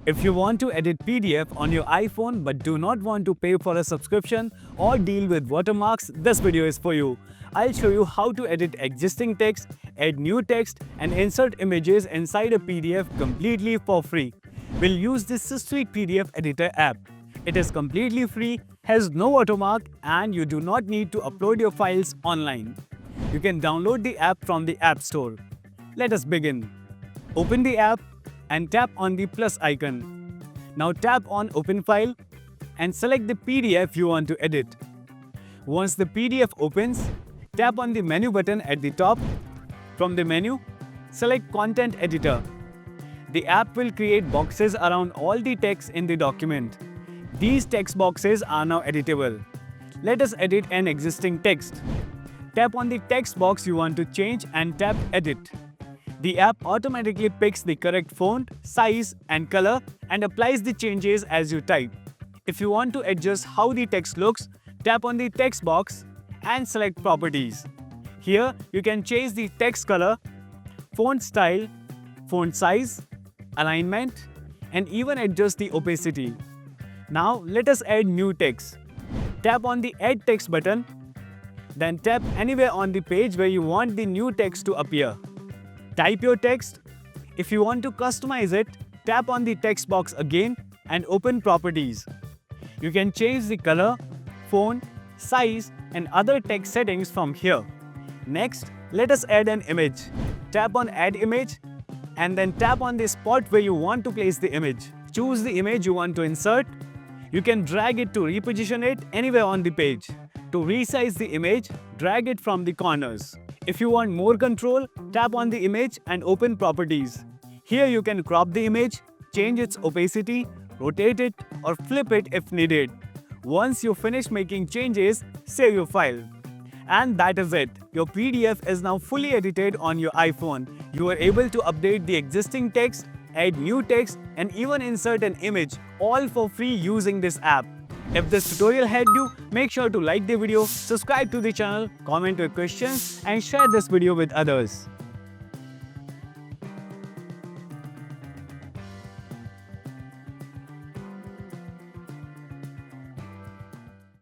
If you want to edit PDF on your iPhone but do not want to pay for a subscription or deal with watermarks, this video is for you. I'll show you how to edit existing text, add new text, and insert images inside a PDF completely for free. We'll use the Systweak PDF Editor app. It is completely free, has no watermark, and you do not need to upload your files online. You can download the app from the App Store. Let us begin. Open the app and tap on the plus icon. Now tap on Open File and select the PDF you want to edit. Once the PDF opens, tap on the menu button at the top. From the menu, select Content Editor. The app will create boxes around all the text in the document. These text boxes are now editable. Let us edit an existing text. Tap on the text box you want to change and tap Edit. The app automatically picks the correct font, size, and color and applies the changes as you type. If you want to adjust how the text looks, tap on the text box and select Properties. Here, you can change the text color, font style, font size, alignment, and even adjust the opacity. Now, let us add new text. Tap on the Add Text button, then tap anywhere on the page where you want the new text to appear. Type your text. If you want to customize it, tap on the text box again and open Properties. You can change the color, font, size, and other text settings from here. Next, let us add an image. Tap on Add Image and then tap on the spot where you want to place the image. Choose the image you want to insert. You can drag it to reposition it anywhere on the page. To resize the image, drag it from the corners. If you want more control, tap on the image and open Properties. Here you can crop the image, change its opacity, rotate it, or flip it if needed. Once you finish making changes, save your file. And that is it. Your PDF is now fully edited on your iPhone. You are able to update the existing text, add new text, and even insert an image, all for free using this app. If this tutorial helped you, make sure to like the video, subscribe to the channel, comment your questions, and share this video with others.